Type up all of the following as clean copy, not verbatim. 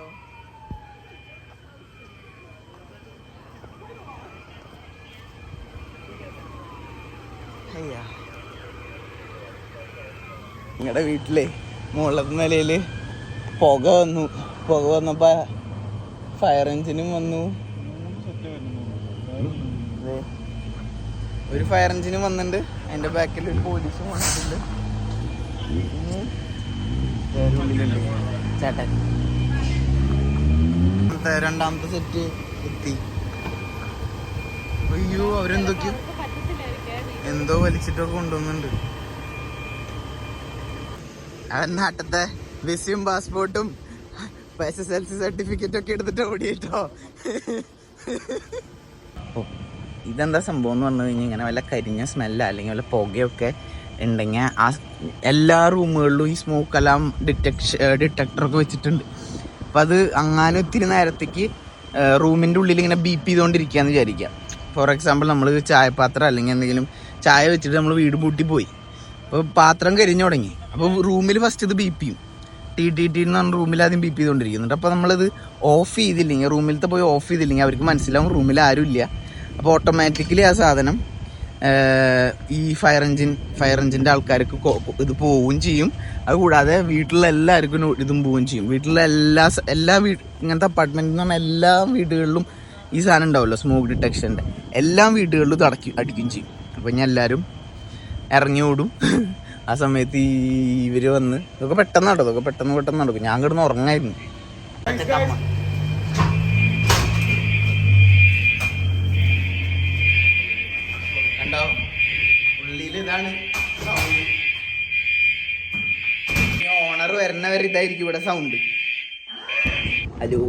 കേട്ടോ. നിങ്ങളുടെ വീട്ടിലെ മുകളിലത്തെ നിലയില് പുക വന്നപ്പോ ഫയർ എഞ്ചിനും വന്നു. ഒരു ഫയർ എഞ്ചിനും വന്നിട്ടുണ്ട്. അതിന്റെ ബാക്കിൽ ഒരു പോലീസും വന്നിട്ടുണ്ട്. ചേട്ടൻ രണ്ടാമത്തെ സെറ്റ് എത്തി. അയ്യോ, അവരെന്തൊക്കെയോ എന്തോ വലിച്ചിട്ടൊക്കെ കൊണ്ടുവന്നുണ്ട്. അവൻ നാട്ടത്തെ വിസയും പാസ്പോർട്ടും SSLC സർട്ടിഫിക്കറ്റ് ഒക്കെ എടുത്തിട്ട് ഓടിയിട്ടോ. ഇതെന്താ സംഭവം എന്ന് പറഞ്ഞു കഴിഞ്ഞാൽ ഇങ്ങനെ വല്ല കരിഞ്ഞ സ്മെല്ല അല്ലെങ്കിൽ വല്ല പുകയൊക്കെ ഉണ്ടെങ്കിൽ ആ എല്ലാ റൂമുകളിലും ഈ സ്മോക്ക് അലാം ഡിറ്റക്ടറൊക്കെ വെച്ചിട്ടുണ്ട്. അപ്പം അത് അങ്ങനെ ഒത്തിരി നേരത്തേക്ക് റൂമിൻ്റെ ഉള്ളിൽ ഇങ്ങനെ ബീപ്പ് ചെയ്തുകൊണ്ടിരിക്കുകയെന്ന് വിചാരിക്കാം. ഫോർ എക്സാമ്പിൾ നമ്മൾ ചായപാത്രം അല്ലെങ്കിൽ എന്തെങ്കിലും ചായ വെച്ചിട്ട് നമ്മൾ വീട് പൂട്ടി പോയി, അപ്പോൾ പാത്രം കരിഞ്ഞു തുടങ്ങി. അപ്പോൾ റൂമിൽ ഫസ്റ്റ് ഇത് ബീപ്പ് ചെയ്യും. ടി എന്ന് പറഞ്ഞ റൂമിൽ ആദ്യം ബീപ്പ് ചെയ്തുകൊണ്ടിരിക്കുന്നുണ്ട്. അപ്പോൾ നമ്മളിത് ഓഫ് ചെയ്തില്ലെങ്കിൽ, റൂമിലത്തെ പോയി ഓഫ് ചെയ്തില്ലെങ്കിൽ അവർക്ക് മനസ്സിലാവും റൂമിൽ ആരും ഇല്ല. അപ്പോൾ ഓട്ടോമാറ്റിക്കലി ആ സാധനം ഈ ഫയർ എഞ്ചിൻ്റെ ആൾക്കാർക്ക് ഇത് പോവുകയും ചെയ്യും. അതുകൂടാതെ വീട്ടിലുള്ള എല്ലാവർക്കും ഇതും പോവുകയും ചെയ്യും. വീട്ടിലെ എല്ലാ ഇങ്ങനത്തെ അപ്പാർട്ട്മെൻറ്റിൽ എന്ന് പറഞ്ഞാൽ എല്ലാ വീടുകളിലും ഈ സാധനം ഉണ്ടാവുമല്ലോ, സ്മോക്ക് ഡിറ്റക്ഷൻ്റെ. എല്ലാ വീടുകളിലും ഇത് അടിക്കുകയും ചെയ്യും. അപ്പോൾ ഞാൻ എല്ലാവരും ഇറങ്ങി ഓടും. ആ സമയത്ത് ഇവർ വന്ന് ഇതൊക്കെ പെട്ടെന്ന് നടക്കും. ഇതൊക്കെ പെട്ടെന്ന് നടക്കും. ഞാൻ കിടന്ന് ഉറങ്ങായിരുന്നു. കണ്ടോ, ഉള്ളിൽ ഇതാണ് സൗണ്ട്. ഓണർ വരുന്നവരെ ഇതായിരിക്കും ഇവിടെ സൗണ്ട്. ഹലോ,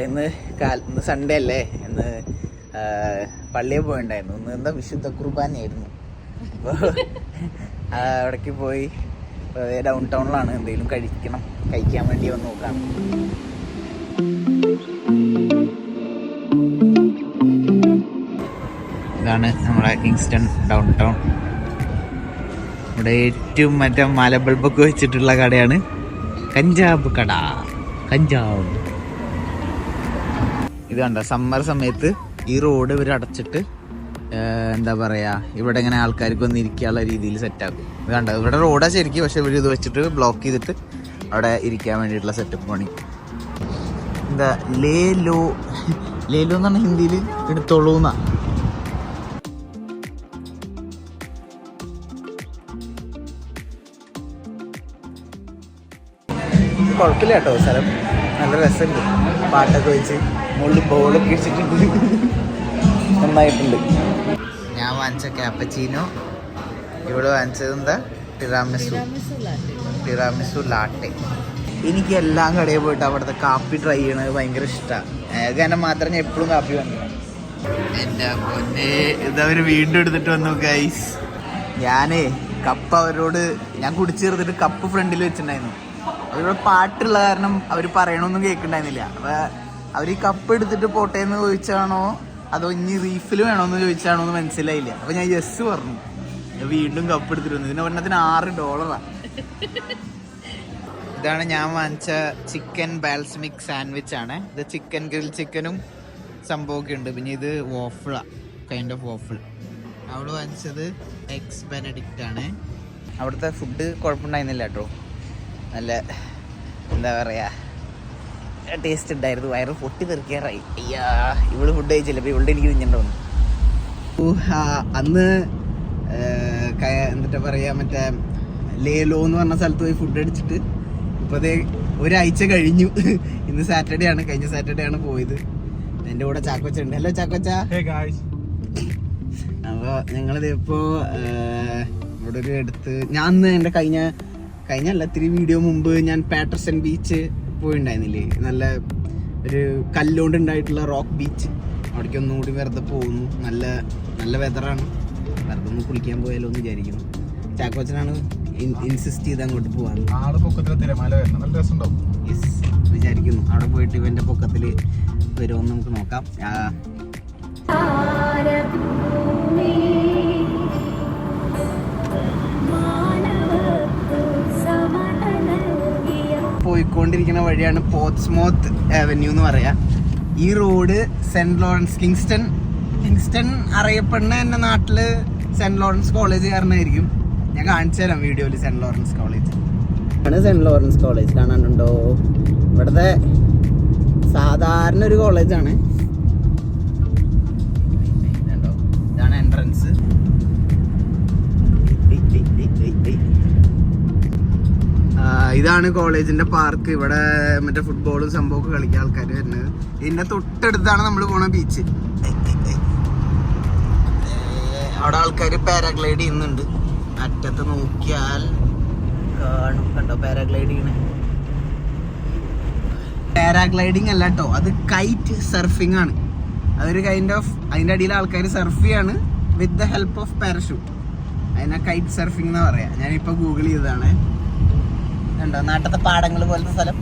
ഇന്ന് സൺഡേ അല്ലേ, ഇന്ന് പള്ളിയിൽ പോയിണ്ടായിരുന്നു. ഇന്ന് എന്താ വിശുദ്ധ കുർബാനയായിരുന്നു. അപ്പോൾ അവിടേക്ക് പോയി ഡൗൺ ടൗണിലാണ്. എന്തെങ്കിലും കഴിക്കാൻ വേണ്ടി വന്ന് നോക്കാം. ഇതാണ് നമ്മുടെ കിങ്സ്റ്റൺ ഡൗൺ ടൗൺ. ഇവിടെ ഏറ്റവും മറ്റേ മലബൾബൊക്കെ വെച്ചിട്ടുള്ള കടയാണ് കഞ്ചാബ് കട. കഞ്ചാബ് ഇത് കണ്ട, സമ്മർ സമയത്ത് ഈ റോഡ് ഇവർ അടച്ചിട്ട് എന്താ പറയുക, ഇവിടെ ഇങ്ങനെ ആൾക്കാർക്ക് വന്ന് ഇരിക്കാനുള്ള രീതിയിൽ സെറ്റാക്കും. ഇത് കണ്ട, ഇവിടെ റോഡാ ശരിക്കും, പക്ഷെ ഇവർ ഇത് വെച്ചിട്ട് ബ്ലോക്ക് ചെയ്തിട്ട് അവിടെ ഇരിക്കാൻ വേണ്ടിയിട്ടുള്ള സെറ്റപ്പ് പണി. എന്താ ലേലോ എന്ന് പറഞ്ഞാൽ ഹിന്ദിയിൽ എടുത്തോളൂ എന്നാ. കുഴപ്പമില്ല കേട്ടോ, സ്ഥലം നല്ല രസമുണ്ട്. പാട്ടൊക്കെ വെച്ച് മുകളിൽ ബോളൊക്കെ വെച്ചിട്ടുണ്ട്. നന്നായിട്ടുണ്ട്. ഞാൻ വാങ്ങിച്ച ക്യാപ്പച്ചീനോ, ഇവിടെ വാങ്ങിച്ചത് എന്താ ടിറാമിസു ലാട്ടെ. എനിക്ക് എല്ലാ കടയിൽ പോയിട്ട് അവിടുത്തെ കാപ്പി ട്രൈ ചെയ്യണത് ഭയങ്കര ഇഷ്ടമാണ്. കാരണം മാത്രം ഞാൻ എപ്പോഴും കാപ്പി വന്നു. എൻ്റെ പൊന്നെ, ഇതവർ വീണ്ടും എടുത്തിട്ട് വന്നു ഗൈസ്. ഞാനേ കപ്പ് അവരോട് ഞാൻ കുടിച്ചു ചേർത്തിട്ട് കപ്പ് ഫ്രണ്ടിൽ വെച്ചിട്ടുണ്ടായിരുന്നു. അവരുടെ പാട്ടുള്ള കാരണം അവർ പറയണമൊന്നും കേൾക്കണ്ടായിരുന്നില്ല. അപ്പോൾ അവർ ഈ കപ്പ് എടുത്തിട്ട് പോട്ടേന്ന് ചോദിച്ചാണോ അതോ ഇനി റീഫിൽ വേണമെന്ന് ചോദിച്ചാണോ എന്ന് മനസ്സിലായില്ല. അപ്പോൾ ഞാൻ യെസ് പറഞ്ഞു. വീണ്ടും കപ്പ് എടുത്തിട്ട് വന്നു. ഇതിന് ഒരെണ്ണത്തിന് $6. ഇതാണ് ഞാൻ വാങ്ങിച്ച ചിക്കൻ ബാൽസമിക് സാൻഡ്വിച്ച് ആണ്. ഇത് ചിക്കൻ ഗ്രിൽ ചിക്കനും സംഭവമൊക്കെ ഉണ്ട്. പിന്നെ ഇത് വോഫിളാണ്, കൈൻഡ് ഓഫ് വോഫിൾ. അവിടെ വാങ്ങിച്ചത് എഗ്സ് ബെനഡിക്റ്റ് ആണ്. അവിടുത്തെ ഫുഡ് കുഴപ്പമുണ്ടായിരുന്നില്ല കേട്ടോ. നല്ല എന്താ പറയുക, ടേസ്റ്റ് ഉണ്ടായിരുന്നു. വയറ് പൊട്ടി തെറിക്കാറായി. അയ്യാ, ഇവള് ഫുഡ് കഴിച്ചില്ല. അപ്പോൾ ഇവളുടെ എനിക്ക് തിന്നിട്ടുണ്ടോന്നു. അന്ന് എന്നിട്ട് പറയുക, മറ്റേ ലേലോ എന്ന് പറഞ്ഞ സ്ഥലത്ത് പോയി ഫുഡ് അടിച്ചിട്ട് ഇപ്പോൾ അതേ ഒരാഴ്ച കഴിഞ്ഞു. ഇന്ന് സാറ്റർഡേ ആണ്, കഴിഞ്ഞ സാറ്റർഡേ ആണ് പോയത്. എൻ്റെ കൂടെ ചാക്കോച്ച ഉണ്ട്. ഹലോ ചാക്കോച്ച. അപ്പോൾ ഞങ്ങളിത് ഇപ്പോൾ ഇവിടെ ഒരു അടുത്ത്, ഞാൻ അന്ന് എൻ്റെ കഴിഞ്ഞല്ല ഇത്തിരി വീഡിയോ മുമ്പ് ഞാൻ പാറ്റർസൺ ബീച്ച് പോയിണ്ടായിരുന്നില്ലേ, നല്ല ഒരു കല്ലുകൊണ്ട് ഉണ്ടായിട്ടുള്ള റോക്ക് ബീച്ച്. അവിടേക്ക് ഒന്നും കൂടി വെറുതെ പോകുന്നു. നല്ല വെതറാണ്. വെറുതെ ഒന്ന് കുളിക്കാൻ പോയാലോ എന്ന് വിചാരിക്കുന്നു. ചാക്കോച്ചനാണ് ഇൻസിസ്റ്റ് ചെയ്ത് അങ്ങോട്ട് പോകാൻ. വിചാരിക്കുന്നു അവിടെ പോയിട്ട് ഇവന്റെ പൊക്കത്തിൽ വരുമോ നമുക്ക് നോക്കാം. പോയി പോയിക്കൊണ്ടിരിക്കുന്ന വഴിയാണ് പോർട്സ്മൗത്ത് അവന്യൂ എന്ന് പറയാ. ഈ റോഡ് സെന്റ് ലോറൻസ് കിങ്സ്റ്റൺ അറിയപ്പെടുന്ന എന്റെ നാട്ടില് സെന്റ് ലോറൻസ് കോളേജ് കാരണമായിരിക്കും. ഞാൻ കാണിച്ചു തരാം വീഡിയോയിൽ. സെന്റ് ലോറൻസ് കോളേജ് ആണ്. സെന്റ് ലോറൻസ് കോളേജ് കാണാനുണ്ടോ? ഇവിടുത്തെ സാധാരണ ഒരു കോളേജാണ്. ഇതാണ് എൻട്രൻസ്. ഇതാണ് കോളേജിന്റെ പാർക്ക്. ഇവിടെ മറ്റേ ഫുട്ബോളും സംഭവമൊക്കെ കളിക്കാൻ ആൾക്കാർ വരുന്നത്. ഇതിന്റെ തൊട്ടടുത്താണ് നമ്മൾ പോണ ബീച്ച്. അവിടെ ആൾക്കാർ പാരാഗ്ലൈഡ് ചെയ്യുന്നുണ്ട്. അറ്റത്ത് നോക്കിയാൽ കാണും, കണ്ടോ പാരാഗ്ലൈഡ് ചെയ്യണേ. പാരാഗ്ലൈഡിങ് അല്ല കേട്ടോ, അത് കൈറ്റ് സർഫിംഗ് ആണ്. അതൊരു കൈൻഡ് ഓഫ്, അതിൻ്റെ അടിയിൽ ആൾക്കാർ സർഫ് ചെയ്യാണ് with the help of parachute. അതിനെ കൈറ്റ് സർഫിംഗ് എന്നാ പറയാ. ഞാനിപ്പോൾ ഗൂഗിൾ ചെയ്തതാണ്. ഉണ്ടോ നാട്ടിലത്തെ പാടങ്ങൾ പോലത്തെ സ്ഥലം.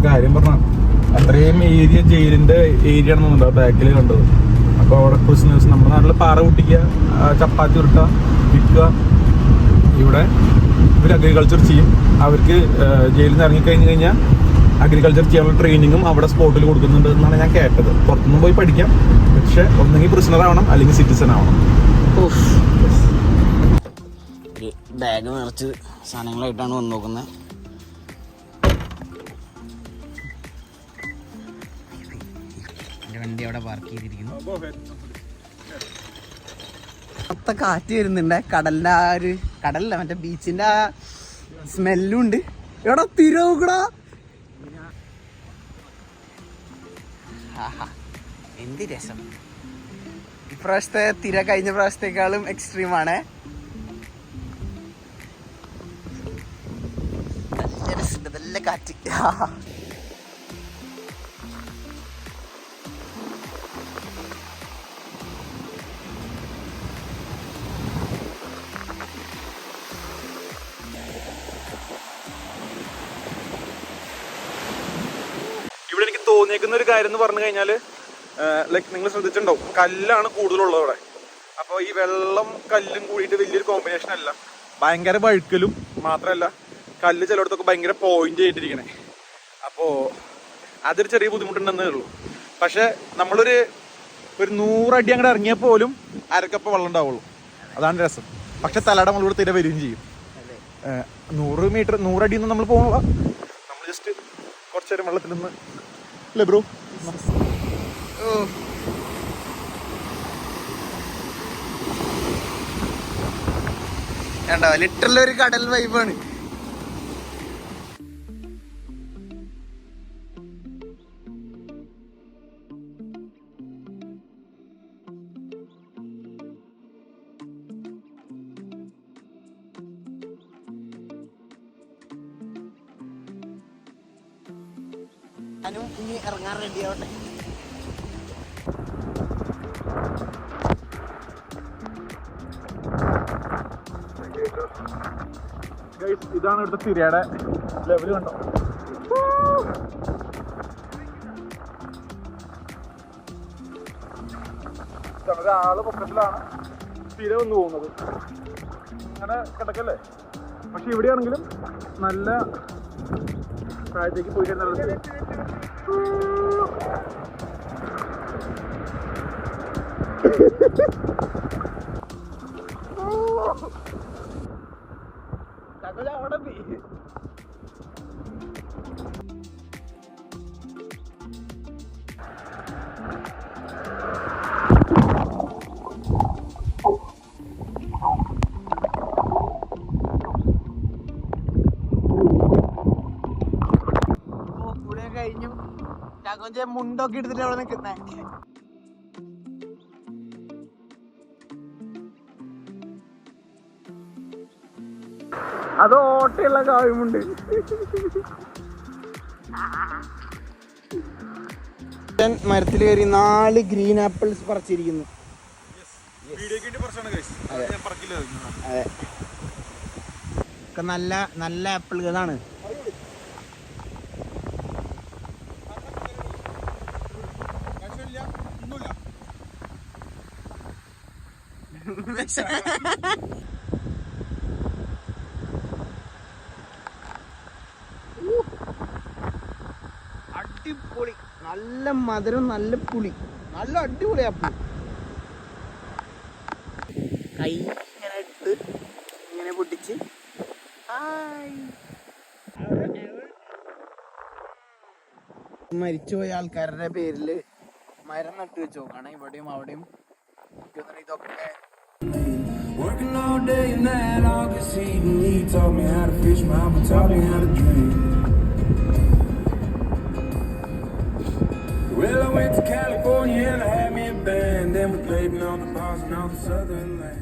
കാര്യം പറഞ്ഞ അത്രയും ഏരിയ ജയിലിന്റെ ഏരിയ ആണെന്നുണ്ടോ ബാക്കിൽ കണ്ടത്. അപ്പോൾ അവിടെ ബിസിനസ് നമ്മുടെ നാട്ടിൽ പാറ പൊട്ടിക്കുക, ചപ്പാത്തി ഉരുട്ടുക, വിൽക്കുക. ഇവിടെ ഇവർ അഗ്രികൾച്ചർ ചെയ്യും. അവർക്ക് ജയിലിൽ നിന്ന് ഇറങ്ങിക്കഴിഞ്ഞ് കഴിഞ്ഞാൽ അഗ്രികൾച്ചർ ചെയ്യാനുള്ള ട്രെയിനിങ്ങും അവിടെ സ്പോട്ടിൽ കൊടുക്കുന്നുണ്ട് എന്നാണ് ഞാൻ കേട്ടത്. പുറത്തുനിന്ന് പോയി പഠിക്കാം, പക്ഷെ ഒന്നെങ്കിൽ പ്രിസണർ ആവണം അല്ലെങ്കിൽ സിറ്റിസൺ ആവണം. ബാഗ് നിറച്ച് സാധനങ്ങളായിട്ടാണ് വന്ന് നോക്കുന്നത്. എൻ്റെ വണ്ടി അവിടെ പാർക്ക് ചെയ്തിരിക്കുന്നു. മൊത്തം കാറ്റ് വരുന്നുണ്ട്. കടലിൻ്റെ ആ ഒരു, കടലല്ല മറ്റേ ബീച്ചിൻ്റെ ആ സ്മെല്ലും ഉണ്ട്. എവിടെ തിരൂടാ, എന്ത് രസം. ഇപ്രാവശ്യത്തെ തിര കഴിഞ്ഞ പ്രാവശ്യത്തെക്കാളും എക്സ്ട്രീമാണ്. നല്ല കാറ്റ്. ഇവിടെ എനിക്ക് തോന്നിയേക്കുന്ന ഒരു കാര്യം എന്ന് പറഞ്ഞു കഴിഞ്ഞാല്, ലൈക്ക് നിങ്ങൾ ശ്രദ്ധിച്ചിട്ടുണ്ടാവും, കല്ലാണ് കൂടുതലുള്ളത് ഇവിടെ. അപ്പോൾ ഈ വെള്ളം കല്ലും കൂടിയിട്ട് വലിയൊരു കോമ്പിനേഷൻ അല്ല. ഭയങ്കര വഴുക്കലും മാത്രമല്ല, കല്ല് ചിലയിടത്തൊക്കെ ഭയങ്കര പോയിന്റ് ആയിട്ടിരിക്കണേ. അപ്പോൾ അതൊരു ചെറിയ ബുദ്ധിമുട്ടുണ്ടെന്നേ ഉള്ളൂ. പക്ഷെ നമ്മളൊരു 100 അടി അങ്ങോട്ട് ഇറങ്ങിയാൽ പോലും അരക്കപ്പ് വെള്ളം ഉണ്ടാവുള്ളൂ. അതാണ് രസം. പക്ഷെ തലയുടെ നമ്മളിവിടെ തിര വരികയും ചെയ്യും. 100 അടിയിൽ നിന്ന് നമ്മൾ പോകാനുള്ള, നമ്മൾ ജസ്റ്റ് കുറച്ചു നേരം വെള്ളത്തിൽ നിന്ന് അല്ലേ ബ്രോ? ലിറ്ററലി ഒരു കടൽ വൈബാണ്. ഞാനും ഇനി ഇറങ്ങാൻ റെഡി ആവട്ടെ. ഇതാണ് ഇവിടുത്തെ തിരയുടെ ലെവല്. കണ്ടോ, ഒരാള് പൊക്കത്തിലാണ് തിര വന്ന് പോകുന്നത്. അങ്ങനെ കിടക്കല്ലേ. പക്ഷെ ഇവിടെയാണെങ്കിലും നല്ല താഴത്തേക്ക് പോയി കഴിഞ്ഞാൽ കഴിഞ്ഞു. ചാക്കോഞ്ചെ മുണ്ടൊക്കെ എടുത്തിട്ട് അവിടെ നിൽക്കുന്നേ. അത് ഓട്ടയുള്ള കാവുമുണ്ട്. മരത്തിൽ കയറി 4 ഗ്രീൻ ആപ്പിൾസ് പറിച്ചിരിക്കുന്നു. അതെ, ഒക്കെ നല്ല നല്ല ആപ്പിളുകളാണ്. അടിപൊളി, നല്ല മധുരം, നല്ല പുളി, നല്ല അടിപൊളി ആപ്പിൾ. കൈ ഇങ്ങനെ എടുത്ത് ഇങ്ങനെ പൊട്ടിച്ച് മരിച്ചുപോയ ആൾക്കാരുടെ പേരില് മരം നട്ടു വെച്ച് നോക്കാണ് ഇവിടെയും അവിടെയും. ഇതൊക്കെ Working all day in that August heat, and he taught me how to fish, my mama taught me how to drink. Well, I went to California and I had me a band, then we played in all the bars and all the southern lands.